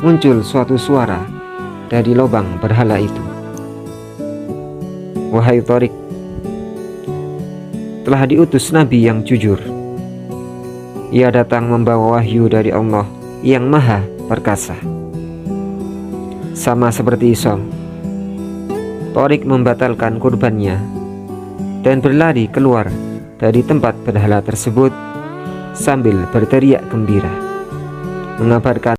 Muncul suatu suara dari lubang berhala itu. Wahai Tariq, telah diutus Nabi yang jujur. Ia datang membawa wahyu dari Allah yang maha perkasa. Sama seperti Isom, Tariq membatalkan kurbannya dan berlari keluar dari tempat berhala tersebut sambil berteriak gembira, mengabarkan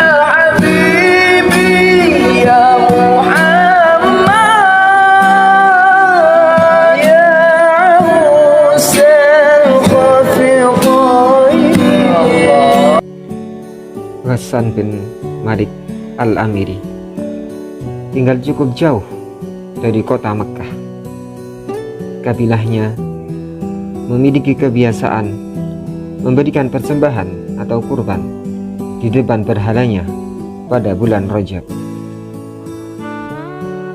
Ghassan bin Malik al-Amiri tinggal cukup jauh dari kota Mekkah. Kabilahnya memiliki kebiasaan memberikan persembahan atau kurban di depan berhalanya pada bulan Rajab.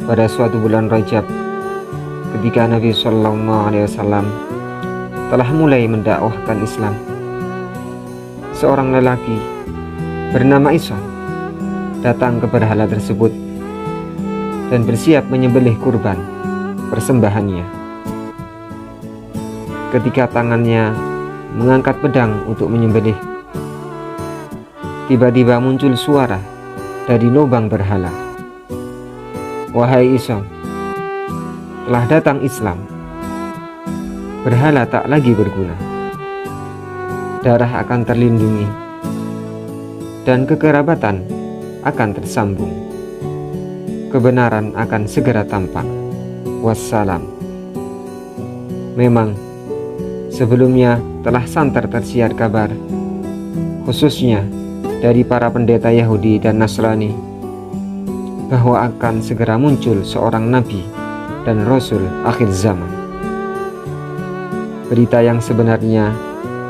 Pada suatu bulan Rajab, ketika Nabi SAW telah mulai mendakwahkan Islam, seorang lelaki bernama Isom datang ke berhala tersebut dan bersiap menyembelih kurban persembahannya. Ketika tangannya mengangkat pedang untuk menyembelih, tiba-tiba muncul suara dari lubang berhala. Wahai Isom, telah datang Islam. Berhala tak lagi berguna. Darah akan terlindungi dan kekerabatan akan tersambung. Kebenaran akan segera tampak. Wassalam. Memang sebelumnya telah santer tersiar kabar, khususnya dari para pendeta Yahudi dan Nasrani, bahwa akan segera muncul seorang nabi dan rasul akhir zaman. Berita yang sebenarnya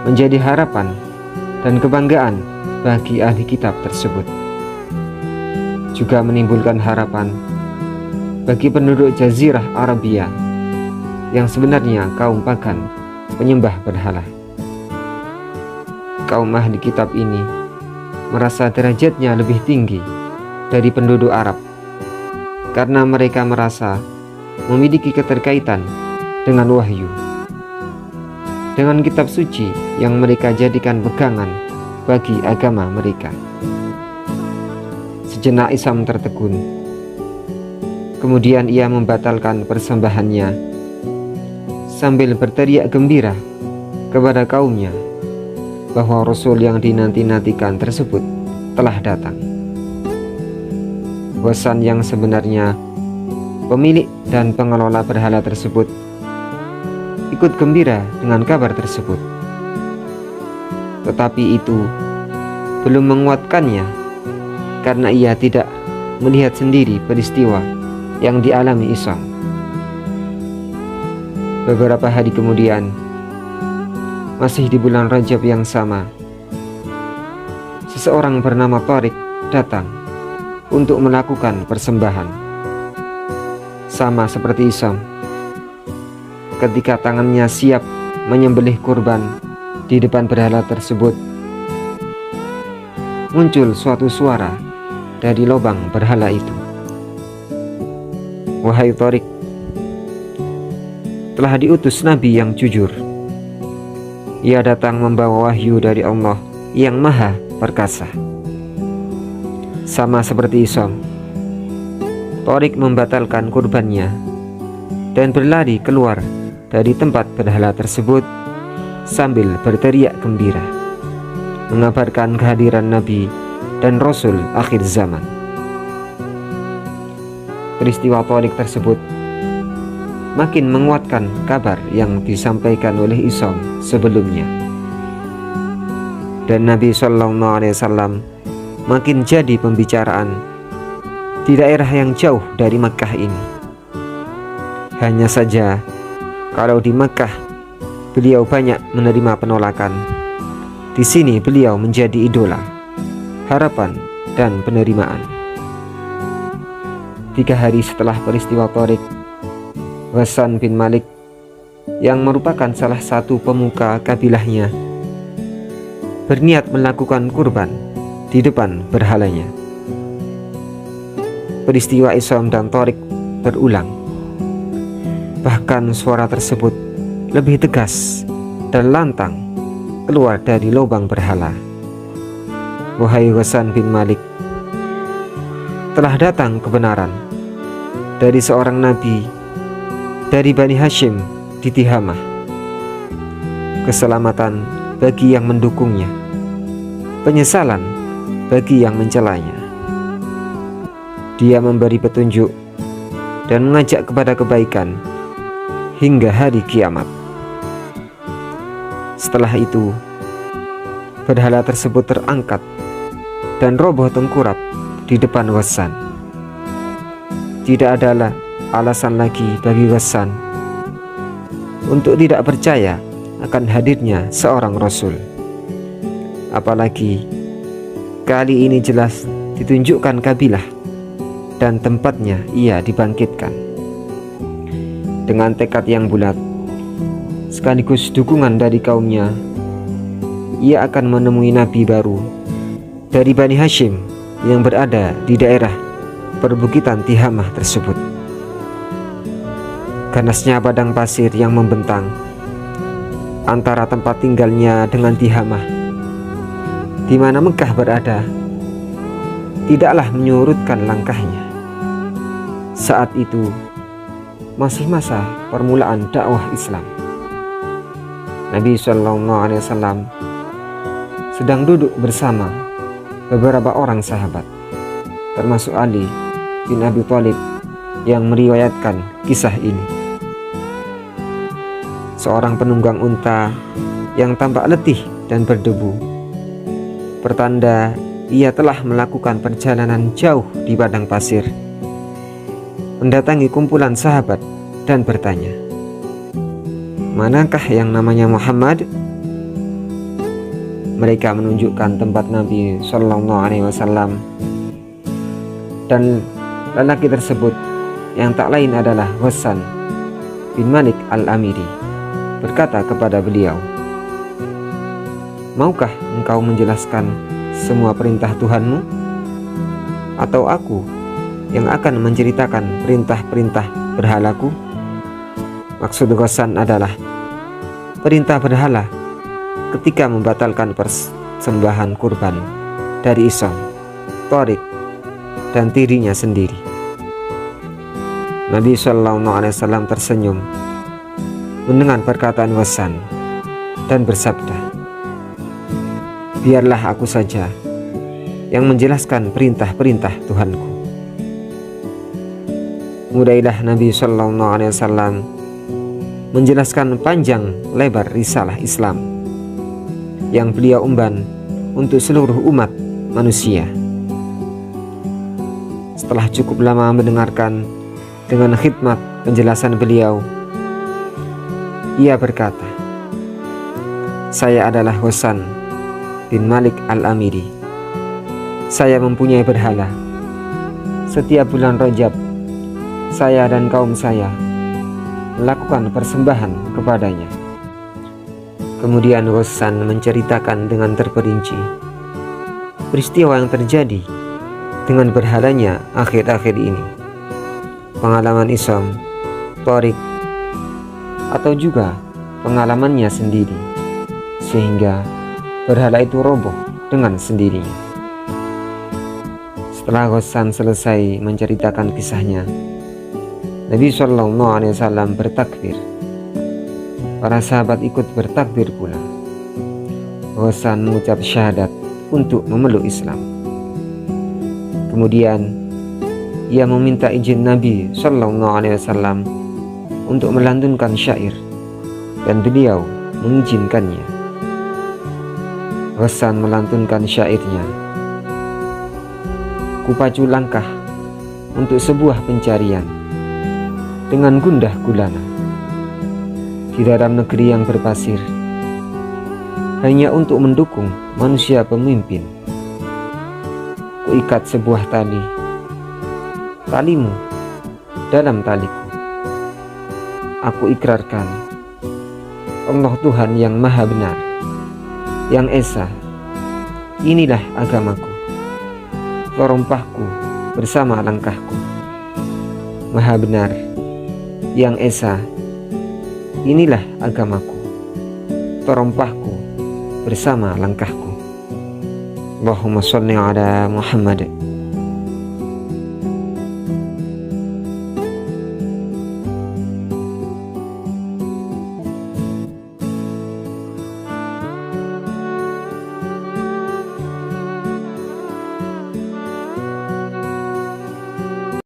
menjadi harapan dan kebanggaan bagi ahli kitab tersebut, juga menimbulkan harapan bagi penduduk Jazirah Arabia yang sebenarnya kaum pagan penyembah berhala. Kaum ahli kitab ini merasa derajatnya lebih tinggi dari penduduk Arab karena mereka merasa memiliki keterkaitan dengan wahyu, dengan kitab suci yang mereka jadikan pegangan bagi agama mereka. Sejenak Isom tertegun. Kemudian ia membatalkan persembahannya sambil berteriak gembira kepada kaumnya bahwa Rasul yang dinanti-nantikan tersebut telah datang. Ghassan yang sebenarnya pemilik dan pengelola berhala tersebut ikut gembira dengan kabar tersebut. Tetapi itu belum menguatkannya, karena ia tidak melihat sendiri peristiwa yang dialami Isom. Beberapa hari kemudian, masih di bulan Rajab yang sama, seseorang bernama Tariq datang untuk melakukan persembahan. Sama seperti Isom, ketika tangannya siap menyembelih kurban di depan berhala tersebut, muncul suatu suara dari lubang berhala itu. Wahai Tariq, telah diutus Nabi yang jujur. Ia datang membawa wahyu dari Allah yang maha perkasa. Sama seperti Isom, Tariq membatalkan kurbannya dan berlari keluar dari tempat berhala tersebut sambil berteriak gembira, mengabarkan kehadiran Nabi dan Rasul akhir zaman. Peristiwa Tariq tersebut makin menguatkan kabar yang disampaikan oleh Isom sebelumnya, dan Nabi SAW makin jadi pembicaraan di daerah yang jauh dari Mekkah ini. Hanya saja kalau di Mekkah beliau banyak menerima penolakan, di sini beliau menjadi idola, harapan, dan penerimaan. 3 hari setelah peristiwa Tariq, Ghassan bin Malik yang merupakan salah satu pemuka kabilahnya berniat melakukan kurban di depan berhalanya. peristiwa Isom dan Thorik berulang. Bahkan suara tersebut lebih tegas dan lantang keluar dari lubang berhala. Wahai Ghassan bin Malik, telah datang kebenaran dari seorang nabi dari Bani Hashim di Tihamah. Keselamatan bagi yang mendukungnya, penyesalan bagi yang mencelanya. Dia memberi petunjuk dan mengajak kepada kebaikan hingga hari kiamat. Setelah itu, berhala tersebut terangkat dan roboh tengkurap di depan Ghassan. Tidak adalah alasan lagi bagi Ghassan untuk tidak percaya akan hadirnya seorang Rasul. Apalagi kali ini jelas ditunjukkan kabilah dan tempatnya ia dibangkitkan. Dengan tekad yang bulat sekaligus dukungan dari kaumnya, ia akan menemui nabi baru dari Bani Hashim yang berada di daerah perbukitan Tihamah tersebut. Ganasnya padang pasir yang membentang antara tempat tinggalnya dengan Tihamah, di mana Mekah berada, tidaklah menyurutkan langkahnya. Saat itu masih masa permulaan dakwah Islam. Nabi SAW sedang duduk bersama beberapa orang sahabat, termasuk Ali bin Abi Thalib yang meriwayatkan kisah ini. Seorang penunggang unta yang tampak letih dan berdebu, pertanda ia telah melakukan perjalanan jauh di padang pasir, mendatangi kumpulan sahabat dan bertanya, "Manakah yang namanya Muhammad?" Mereka menunjukkan tempat Nabi SAW, dan lelaki tersebut yang tak lain adalah Ghassan bin Malik al-Amiri berkata kepada beliau, "Maukah engkau menjelaskan semua perintah Tuhanmu, atau aku yang akan menceritakan perintah-perintah berhalaku?" Maksud Ghassan adalah perintah berhala ketika membatalkan persembahan kurban dari Isom, Thorik, dan dirinya sendiri. Nabi SAW tersenyum mendengar perkataan Ghassan dan bersabda, "Biarlah aku saja yang menjelaskan perintah-perintah Tuhanku." Mulailah Nabi SAW menjelaskan panjang lebar risalah Islam yang beliau emban untuk seluruh umat manusia. Setelah cukup lama mendengarkan dengan khidmat penjelasan beliau, ia berkata, "Saya adalah Ghassan bin Malik al-Amiri. Saya mempunyai berhala. Setiap bulan Rajab, saya dan kaum saya melakukan persembahan kepadanya." Kemudian Ghassan menceritakan dengan terperinci peristiwa yang terjadi dengan berhalanya akhir-akhir ini, pengalaman Isom, Thorik, atau juga pengalamannya sendiri, sehingga berhala itu roboh dengan sendirinya. Setelah Ghassan selesai menceritakan kisahnya, Nabi SAW bertakbir. Para sahabat ikut bertakbir pula. Ghassan mengucap syahadat untuk memeluk Islam. Kemudian ia meminta izin Nabi SAW untuk melantunkan syair, dan beliau mengizinkannya. Ghassan melantunkan syairnya, "Kupacu langkah untuk sebuah pencarian dengan gundah gulana di dalam negeri yang berpasir, hanya untuk mendukung manusia pemimpin. Kuikat sebuah tali, talimu dalam taliku. Aku ikrarkan Allah Tuhan yang Maha Benar, yang Esa, inilah agamaku, terompahku bersama langkahku. Maha benar, Yang Esa, inilah agamaku, terompahku bersama langkahku. Allahumma sholli ala Muhammad.